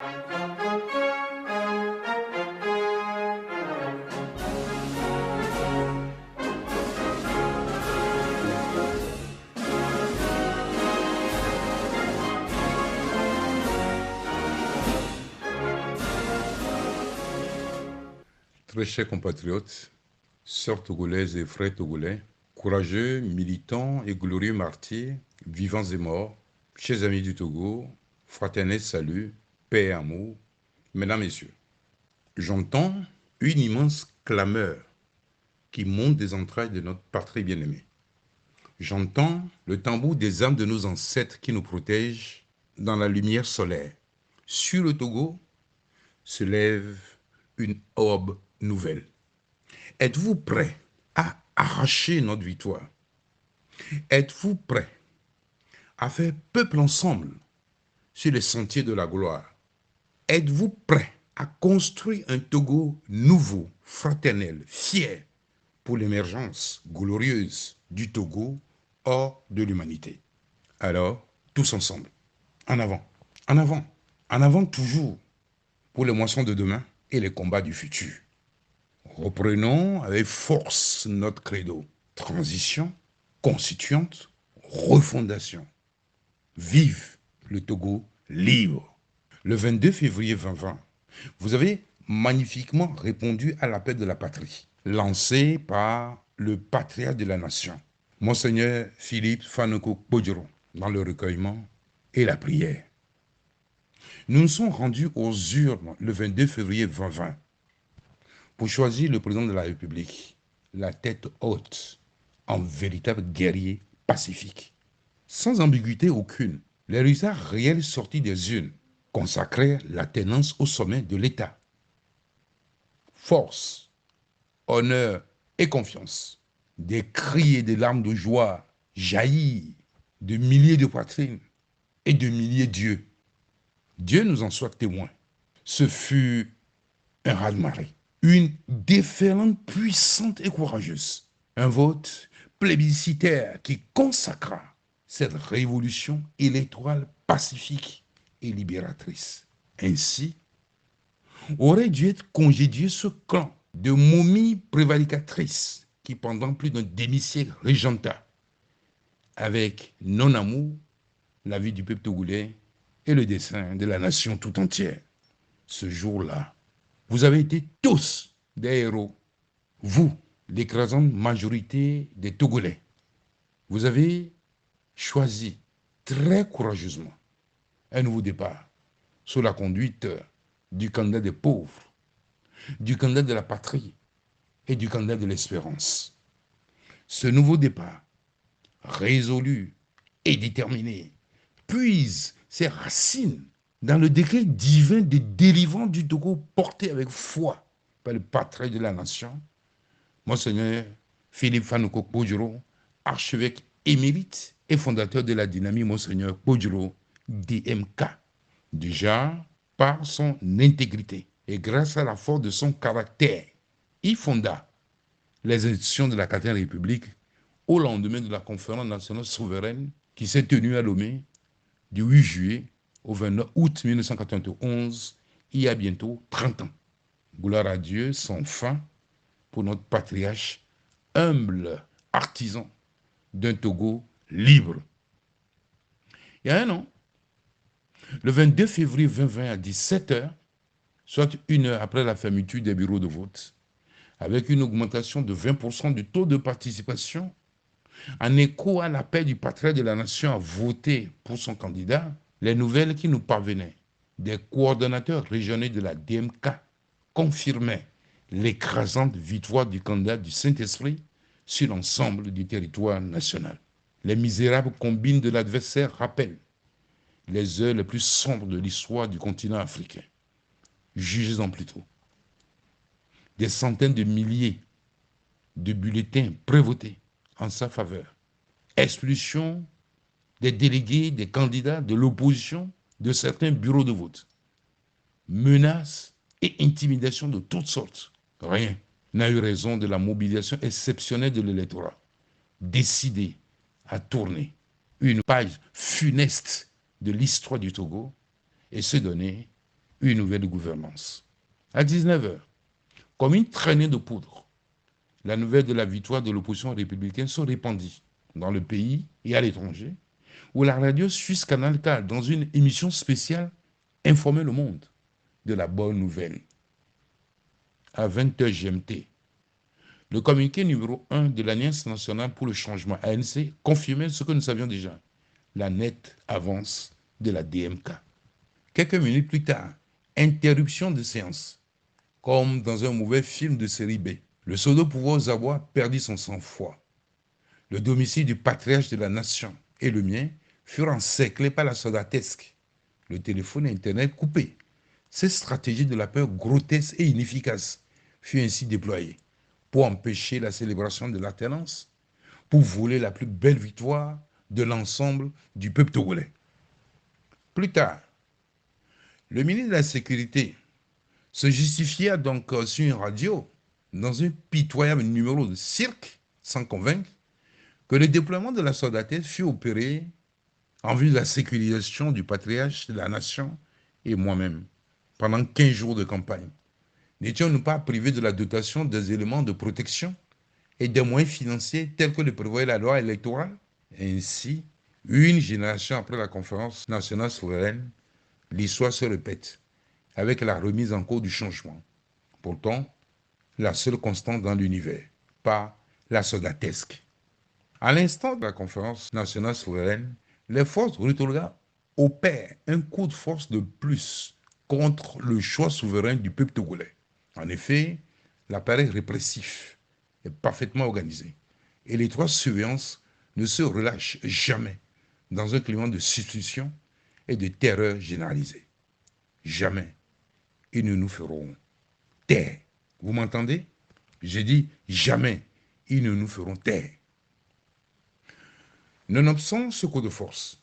Très chers compatriotes, sœurs togolaises et frères togolais, courageux, militants et glorieux martyrs, vivants et morts, chers amis du Togo, fraternel salut, paix et amour, mesdames, messieurs, j'entends une immense clameur qui monte des entrailles de notre patrie bien-aimée. J'entends le tambour des âmes de nos ancêtres qui nous protègent dans la lumière solaire. Sur le Togo se lève une aube nouvelle. Êtes-vous prêts à arracher notre victoire? Êtes-vous prêts à faire peuple ensemble sur les sentiers de la gloire? Êtes-vous prêts à construire un Togo nouveau, fraternel, fier pour l'émergence glorieuse du Togo hors de l'humanité? Alors, tous ensemble, en avant, en avant, en avant toujours pour les moissons de demain et les combats du futur. Reprenons avec force notre credo. Transition, constituante, refondation. Vive le Togo libre. Le 22 février 2020, vous avez magnifiquement répondu à l'appel de la patrie, lancé par le patriarche de la nation, Monseigneur Philippe Fanoko Bodjoro, dans le recueillement et la prière. Nous nous sommes rendus aux urnes le 22 février 2020 pour choisir le président de la République, la tête haute, en véritable guerrier pacifique. Sans ambiguïté aucune, les résultats réels sortis des urnes consacraient la tenance au sommet de l'État. Force, honneur et confiance. Des cris et des larmes de joie jaillirent de milliers de poitrines et de milliers d'yeux. Dieu nous en soit témoin. Ce fut un raz-de-marée, une déferlante puissante et courageuse, un vote plébiscitaire qui consacra cette révolution électorale pacifique et libératrice. Ainsi, aurait dû être congédié ce clan de momies prévaricatrices qui, pendant plus d'un demi-siècle, régenta avec non-amour la vie du peuple togolais et le dessein de la nation tout entière. Ce jour-là, vous avez été tous des héros. Vous, l'écrasante majorité des Togolais, vous avez choisi très courageusement un nouveau départ sous la conduite du candidat des pauvres, du candidat de la patrie et du candidat de l'espérance. Ce nouveau départ, résolu et déterminé, puise ses racines dans le décret divin de délivrance du Togo porté avec foi par le patriarche de la nation, Monseigneur Philippe Fanoko Bodjoro, archevêque émérite et fondateur de la dynamique Monseigneur Bodjoro DMK. Déjà, par son intégrité et grâce à la force de son caractère, il fonda les institutions de la 4e République au lendemain de la conférence nationale souveraine qui s'est tenue à Lomé du 8 juillet au 29 août 1991, il y a bientôt 30 ans. Gloire à Dieu sans fin pour notre patriarche, humble artisan d'un Togo libre. Il y a un an, le 22 février 2020 à 17h, soit une heure après la fermeture des bureaux de vote, avec une augmentation de 20% du taux de participation, en écho à l'appel du patriarche de la nation à voter pour son candidat, les nouvelles qui nous parvenaient des coordonnateurs régionaux de la DMK confirmaient l'écrasante victoire du candidat du Saint-Esprit sur l'ensemble du territoire national. Les misérables combines de l'adversaire rappellent les heures les plus sombres de l'histoire du continent africain. Jugez-en plutôt. Des centaines de milliers de bulletins prévotés en sa faveur. Expulsion des délégués, des candidats de l'opposition de certains bureaux de vote. Menaces et intimidations de toutes sortes. Rien n'a eu raison de la mobilisation exceptionnelle de l'électorat, décidé à tourner une page funeste de l'histoire du Togo et se donner une nouvelle gouvernance. À 19 heures, comme une traînée de poudre, la nouvelle de la victoire de l'opposition républicaine se répandit dans le pays et à l'étranger, où la radio suisse Canal K, dans une émission spéciale, informait le monde de la bonne nouvelle. À 20 h GMT, le communiqué numéro 1 de l'Alliance nationale pour le changement, ANC, confirmait ce que nous savions déjà, la nette avance de la DMK. Quelques minutes plus tard, interruption de séance, comme dans un mauvais film de série B. Le pseudo-pouvoir aux abois perdit son sang-froid. Le domicile du patriarche de la nation et le mien furent encerclés par la soldatesque. Le téléphone et Internet coupés. Cette stratégie de la peur grotesque et inefficace fut ainsi déployée pour empêcher la célébration de l'alternance, pour voler la plus belle victoire de l'ensemble du peuple togolais. Plus tard, le ministre de la Sécurité se justifia donc sur une radio, dans un pitoyable numéro de cirque, sans convaincre, que le déploiement de la soldatesse fut opéré en vue de la sécurisation du patriarche de la nation et moi-même, pendant 15 jours de campagne. N'étions-nous pas privés de la dotation des éléments de protection et des moyens financiers tels que le prévoyait la loi électorale? Ainsi, une génération après la conférence nationale souveraine, l'histoire se répète avec la remise en cause du changement. Pourtant, la seule constante dans l'univers, pas la soldatesque. À l'instant de la conférence nationale souveraine, les forces retourna opèrent un coup de force de plus contre le choix souverain du peuple togolais. En effet, l'appareil répressif est parfaitement organisé et les trois surveillances ne se relâchent jamais dans un climat de suspicion et de terreur généralisée. Jamais ils ne nous feront taire. Vous m'entendez? J'ai dit jamais ils ne nous feront taire. Nonobstant ce coup de force,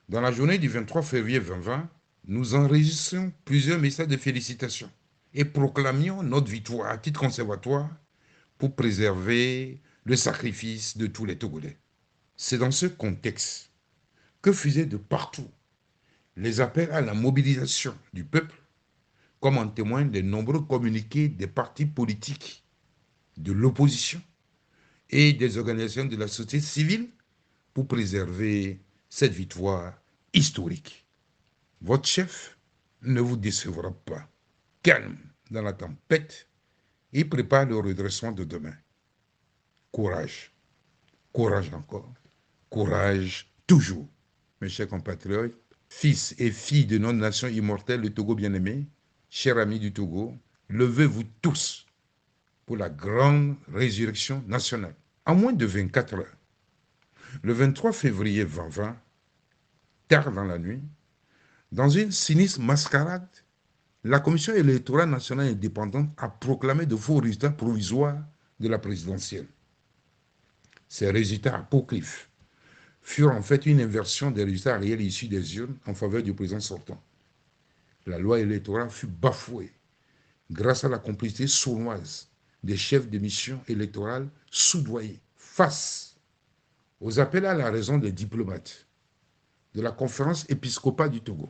dans la journée du 23 février 2020, nous enregistrions plusieurs messages de félicitations et proclamions notre victoire à titre conservatoire pour préserver le sacrifice de tous les Togolais. C'est dans ce contexte que faisaient de partout les appels à la mobilisation du peuple, comme en témoignent les nombreux communiqués des partis politiques, de l'opposition et des organisations de la société civile pour préserver cette victoire historique. Votre chef ne vous décevra pas. Calme dans la tempête, il prépare le redressement de demain. Courage, courage encore, courage toujours. Mes chers compatriotes, fils et filles de notre nation immortelle, le Togo bien-aimé, chers amis du Togo, levez-vous tous pour la grande résurrection nationale. En moins de 24 heures, le 23 février 2020, tard dans la nuit, dans une sinistre mascarade, la Commission électorale nationale indépendante a proclamé de faux résultats provisoires de la présidentielle. Ces résultats apocryphes furent en fait une inversion des résultats réels issus des urnes en faveur du président sortant. La loi électorale fut bafouée grâce à la complicité sournoise des chefs de mission électorale soudoyés face aux appels à la raison des diplomates, de la conférence épiscopale du Togo,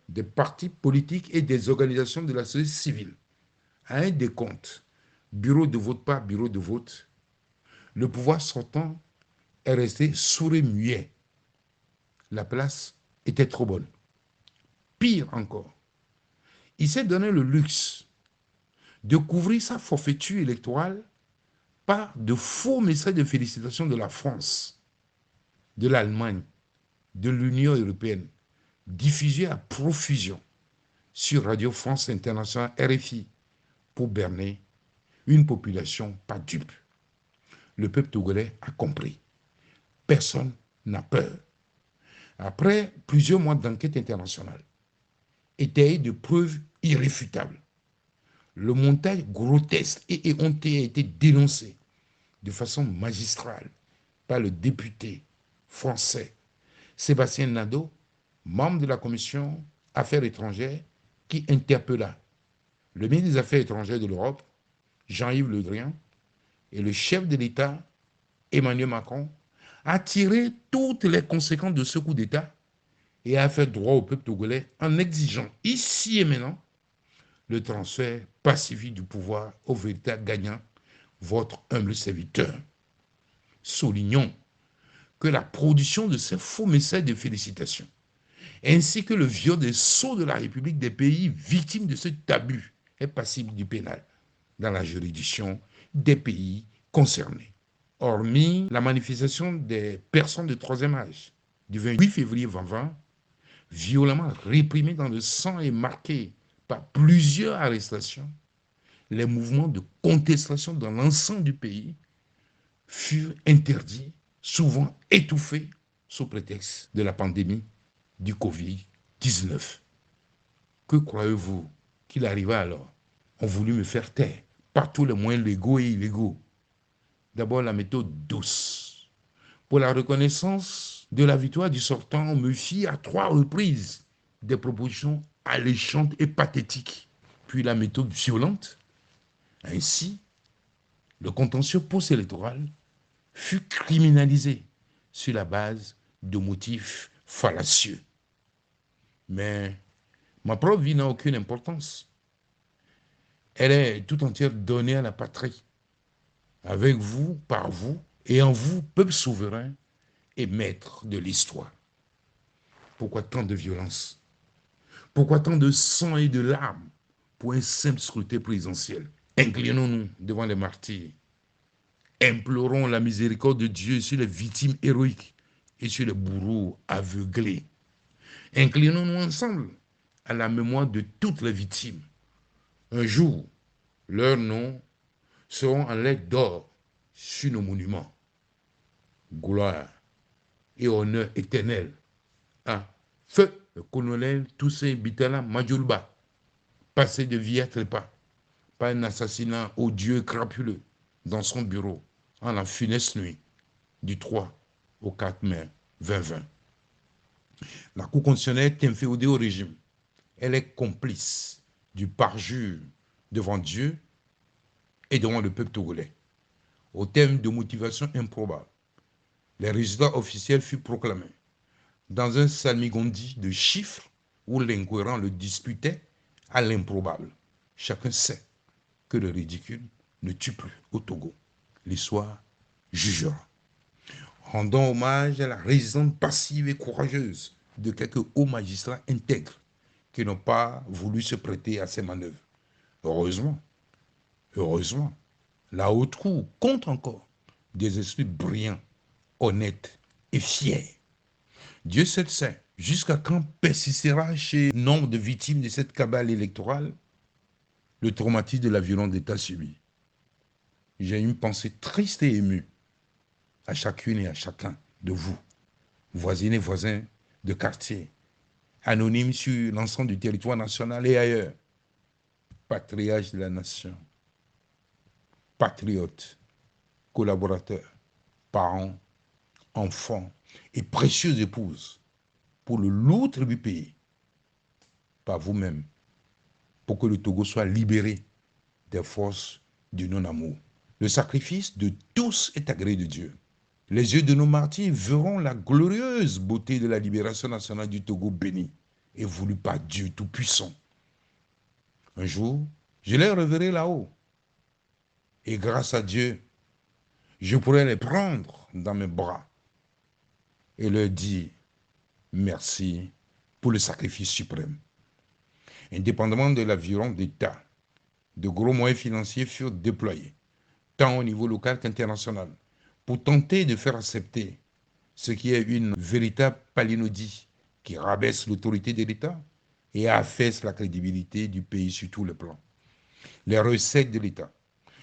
des partis politiques et des organisations de la société civile, à un décompte, bureau de vote par bureau de vote, le pouvoir sortant est resté sourd et muet. La place était trop bonne. Pire encore, il s'est donné le luxe de couvrir sa forfaiture électorale par de faux messages de félicitations de la France, de l'Allemagne, de l'Union européenne, diffusés à profusion sur Radio France Internationale RFI pour berner une population pas dupe. Le peuple togolais a compris. Personne n'a peur. Après plusieurs mois d'enquête internationale, étayée de preuves irréfutables, le montage grotesque et éhonté a été dénoncé de façon magistrale par le député français Sébastien Nadeau, membre de la commission Affaires étrangères, qui interpella le ministre des Affaires étrangères de l'Europe, Jean-Yves Le Drian, et le chef de l'État, Emmanuel Macron, à tirer toutes les conséquences de ce coup d'État et a fait droit au peuple togolais en exigeant ici et maintenant le transfert pacifique du pouvoir au véritable gagnant, votre humble serviteur. Soulignons que la production de ces faux messages de félicitations, ainsi que le viol des sceaux de la République des pays victimes de ce abus est passible du pénal dans la juridiction des pays concernés. Hormis la manifestation des personnes de troisième âge du 28 février 2020, violemment réprimée dans le sang et marquée par plusieurs arrestations, les mouvements de contestation dans l'ensemble du pays furent interdits, souvent étouffés sous prétexte de la pandémie du Covid-19. Que croyez-vous qu'il arriva alors? On voulut me faire taire par tous les moyens légaux et illégaux. D'abord, la méthode douce. Pour la reconnaissance de la victoire du sortant, on me fit à 3 reprises des propositions alléchantes et pathétiques. Puis la méthode violente. Ainsi, le contentieux post-électoral fut criminalisé sur la base de motifs fallacieux. Mais ma propre vie n'a aucune importance. Elle est tout entière donnée à la patrie. Avec vous, par vous, et en vous, peuple souverain et maître de l'histoire. Pourquoi tant de violence? Pourquoi tant de sang et de larmes pour un simple scrutin présidentiel? Inclinons-nous devant les martyrs. Implorons la miséricorde de Dieu sur les victimes héroïques et sur les bourreaux aveuglés. Inclinons-nous ensemble à la mémoire de toutes les victimes. Un jour, leurs noms seront en lettres d'or sur nos monuments. Gloire et honneur éternel à feu le colonel Toussaint Bitala Majulba, passé de vie à trépas par un assassinat odieux et crapuleux dans son bureau en la funeste nuit du 3 au 4 mai 2020. La Cour constitutionnelle est inféodée au régime. Elle est complice du parjure devant Dieu et devant le peuple togolais. Au terme de motivations improbables, les résultats officiels furent proclamés dans un salmigondi de chiffres où l'incohérent le disputait à l'improbable. Chacun sait que le ridicule ne tue plus au Togo. L'histoire jugera. Rendons hommage à la résistance passive et courageuse de quelques hauts magistrats intègres qui n'ont pas voulu se prêter à ces manœuvres. Heureusement, la haute cour compte encore des esprits brillants, honnêtes et fiers. Dieu seul sait jusqu'à quand persistera chez nombre de victimes de cette cabale électorale le traumatisme de la violence d'État subie. J'ai une pensée triste et émue à chacune et à chacun de vous, voisines et voisins de quartier, anonymes sur l'ensemble du territoire national et ailleurs, patriarches de la nation, patriotes, collaborateurs, parents, enfants et précieuses épouses pour le lourd tribut payé par vous-même pour que le Togo soit libéré des forces du non-amour. Le sacrifice de tous est agréé de Dieu. Les yeux de nos martyrs verront la glorieuse beauté de la libération nationale du Togo bénie et voulue par Dieu Tout-Puissant. Un jour, je les reverrai là-haut. Et grâce à Dieu, je pourrai les prendre dans mes bras et leur dire merci pour le sacrifice suprême. Indépendamment de la violence d'État, de gros moyens financiers furent déployés, tant au niveau local qu'international, pour tenter de faire accepter ce qui est une véritable palinodie qui rabaisse l'autorité de l'État et affaisse la crédibilité du pays sur tous les plans. Les recettes de l'État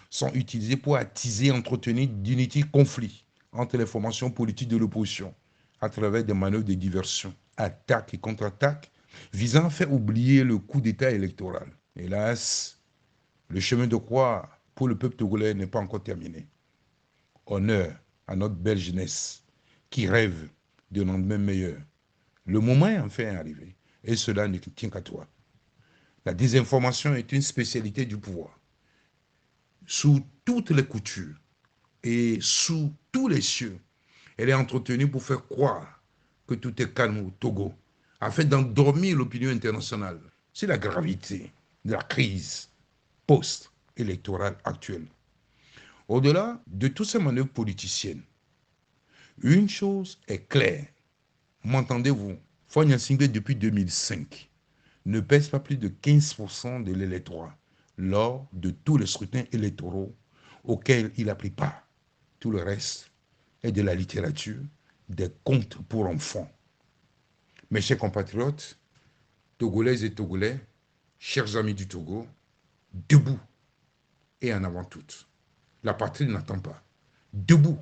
sont utilisées pour attiser et entretenir d'inutiles conflits entre les formations politiques de l'opposition à travers des manœuvres de diversion, attaques et contre-attaques visant à faire oublier le coup d'État électoral. Hélas, le chemin de croix pour le peuple togolais n'est pas encore terminé. Honneur à notre belle jeunesse qui rêve d'un lendemain meilleur. Le moment est enfin arrivé et cela ne tient qu'à toi. La désinformation est une spécialité du pouvoir. Sous toutes les coutures et sous tous les cieux, elle est entretenue pour faire croire que tout est calme au Togo, afin d'endormir l'opinion internationale sur la gravité de la crise post-électorale actuelle. Au-delà de toutes ces manœuvres politiciennes, une chose est claire. M'entendez-vous? Fogne Singlet, depuis 2005, ne pèse pas plus de 15% de l'électorat lors de tous les scrutins électoraux auxquels il a pris part. Tout le reste est de la littérature, des contes pour enfants. Mes chers compatriotes, Togolaises et Togolais, chers amis du Togo, debout et en avant toutes. La patrie n'attend pas. Debout,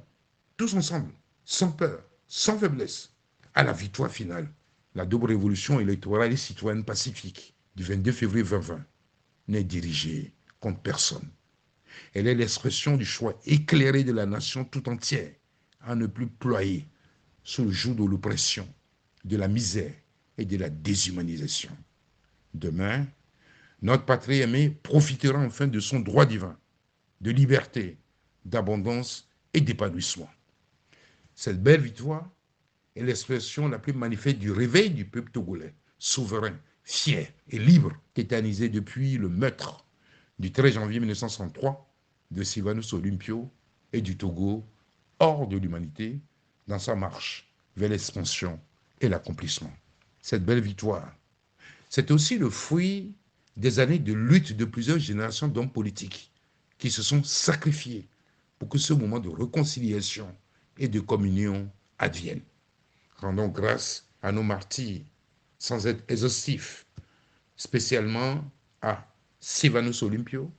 tous ensemble, sans peur, sans faiblesse, à la victoire finale. La double révolution électorale et citoyenne pacifique du 22 février 2020 n'est dirigée contre personne. Elle est l'expression du choix éclairé de la nation tout entière à ne plus ployer sous le joug de l'oppression, de la misère et de la déshumanisation. Demain, notre patrie aimée profitera enfin de son droit divin, de liberté, d'abondance et d'épanouissement. Cette belle victoire est l'expression la plus manifeste du réveil du peuple togolais, souverain, fier et libre, tétanisé depuis le meurtre du 13 janvier 1963 de Sylvanus Olympio et du Togo hors de l'humanité dans sa marche vers l'expansion et l'accomplissement. Cette belle victoire, c'est aussi le fruit des années de lutte de plusieurs générations d'hommes politiques qui se sont sacrifiés pour que ce moment de réconciliation et de communion advienne. Rendons grâce à nos martyrs, sans être exhaustifs, spécialement à Sylvanus Olympio,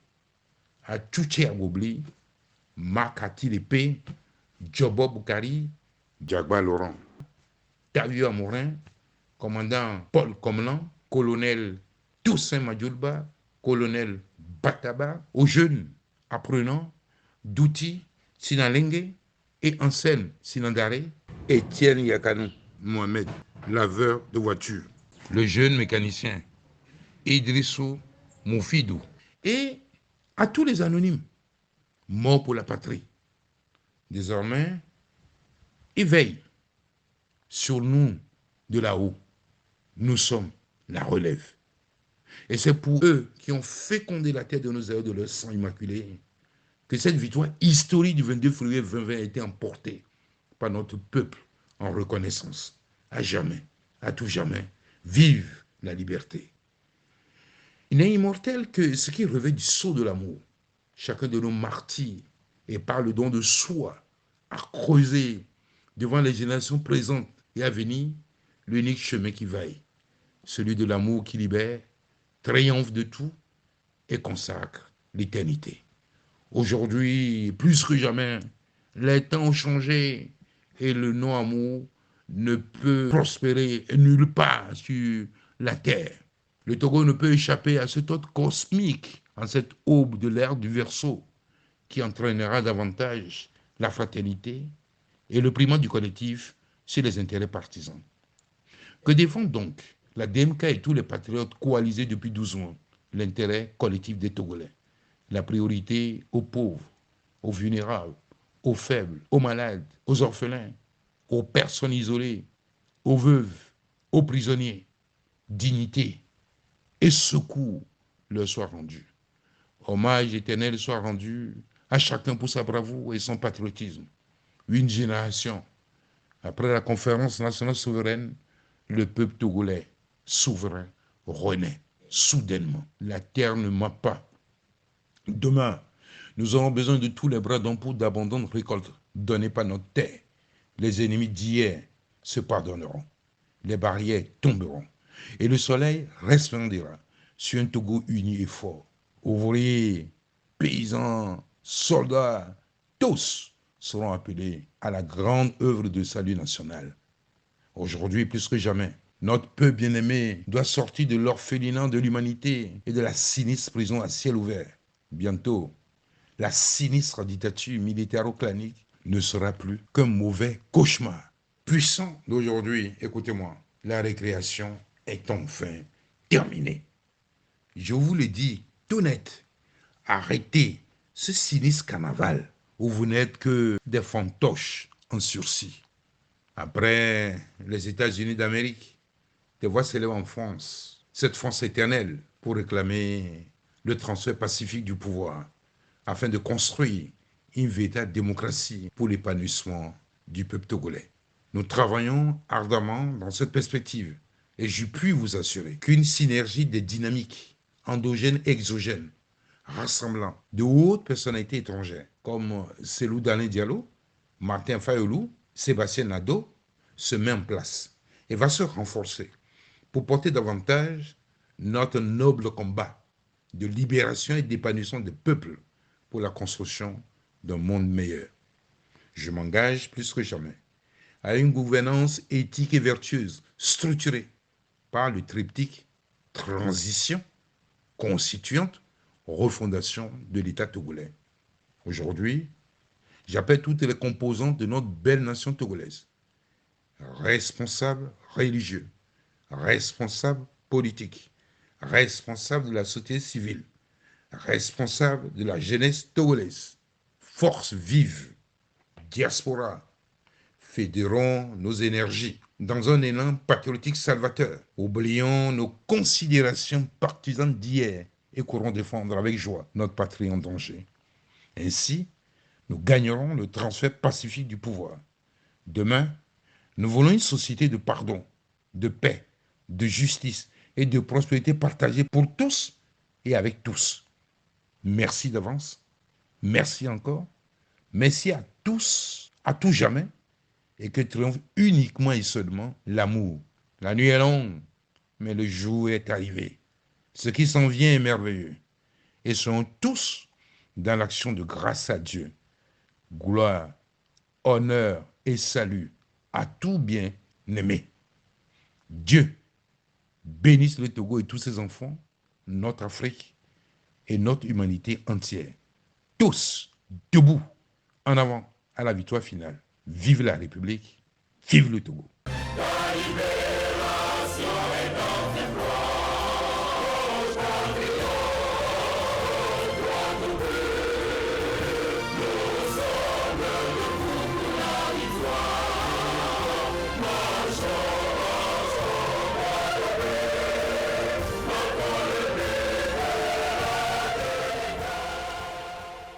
à Tchouché Agobli, Marc Atilepe, Djobo Boukari, Diagba Laurent, Tavio Amorin, commandant Paul Comlan, colonel Toussaint Madjoulba, colonel Bataba, aux jeunes apprenants Douti Sinalenge et Ansel Sinandare, Étienne Yakanou Mohamed, laveur de voiture, le jeune mécanicien Idrissou Moufidou, et à tous les anonymes morts pour la patrie. Désormais, ils veillent sur nous de là-haut. Nous sommes la relève. Et c'est pour eux qui ont fécondé la terre de nos aïeux de leur sang immaculé que cette victoire historique du 22 février 2020 a été emportée par notre peuple en reconnaissance. À jamais, à tout jamais, vive la liberté. Il n'est immortel que ce qui revêt du sceau de l'amour. Chacun de nos martyrs, et par le don de soi, a creusé devant les générations présentes et à venir l'unique chemin qui vaille, celui de l'amour qui libère, triomphe de tout et consacre l'éternité. Aujourd'hui, plus que jamais, les temps ont changé et le non-amour ne peut prospérer nulle part sur la terre. Le Togo ne peut échapper à cet ordre cosmique en cette aube de l'ère du Verseau qui entraînera davantage la fraternité et le primat du collectif sur les intérêts partisans. Que défend donc la DMK et tous les patriotes coalisés depuis 12 mois l'intérêt collectif des Togolais, la priorité aux pauvres, aux vulnérables, aux faibles, aux malades, aux orphelins, aux personnes isolées, aux veuves, aux prisonniers. Dignité et secours leur soient rendus. Hommage éternel soit rendu à chacun pour sa bravoure et son patriotisme. Une génération après la conférence nationale souveraine, le peuple togolais souverain renaît soudainement. La terre ne ment pas. Demain, nous aurons besoin de tous les bras d'hommes pour d'abondantes récoltes données par notre terre. Les ennemis d'hier se pardonneront. Les barrières tomberont. Et le soleil resplendira sur un Togo uni et fort. Ouvriers, paysans, soldats, tous seront appelés à la grande œuvre de salut national. Aujourd'hui, plus que jamais, notre peuple bien-aimé doit sortir de l'orphelinat de l'humanité et de la sinistre prison à ciel ouvert. Bientôt, la sinistre dictature militaro-clanique ne sera plus qu'un mauvais cauchemar. Puissant d'aujourd'hui, écoutez-moi, la récréation est enfin terminée. Je vous le dis tout net, arrêtez ce sinistre carnaval où vous n'êtes que des fantoches en sursis. Après les États-Unis d'Amérique, Des voix s'élèvent en France, cette France éternelle, pour réclamer le transfert pacifique du pouvoir, afin de construire une véritable démocratie pour l'épanouissement du peuple togolais. Nous travaillons ardemment dans cette perspective et je puis vous assurer qu'une synergie des dynamiques endogènes et exogènes rassemblant de hautes personnalités étrangères comme Cellou Dalein Diallo, Martin Fayulu, Sébastien Nadeau se met en place et va se renforcer pour porter davantage notre noble combat de libération et d'épanouissement des peuples pour la construction d'un monde meilleur. Je m'engage plus que jamais à une gouvernance éthique et vertueuse structurée par le triptyque transition, constituante, refondation de l'État togolais. Aujourd'hui, j'appelle toutes les composantes de notre belle nation togolaise, responsables religieux, responsables politiques, responsables de la société civile, responsables de la jeunesse togolaise, force vive, diaspora, fédérons nos énergies dans un élan patriotique salvateur. Oublions nos considérations partisanes d'hier et courons défendre avec joie notre patrie en danger. Ainsi, nous gagnerons le transfert pacifique du pouvoir. Demain, nous voulons une société de pardon, de paix, de justice et de prospérité partagée pour tous et avec tous. Merci d'avance. Merci encore. Merci à tous, à tout jamais, et que triomphe uniquement et seulement l'amour. La nuit est longue, mais le jour est arrivé. Ce qui s'en vient est merveilleux. Et seront tous dans l'action de grâce à Dieu. Gloire, honneur et salut à tout bien-aimé. Dieu bénisse le Togo et tous ses enfants, notre Afrique et notre humanité entière. Tous debout, en avant, à la victoire finale. Vive la République, vive le Togo. La libération est notre gloire.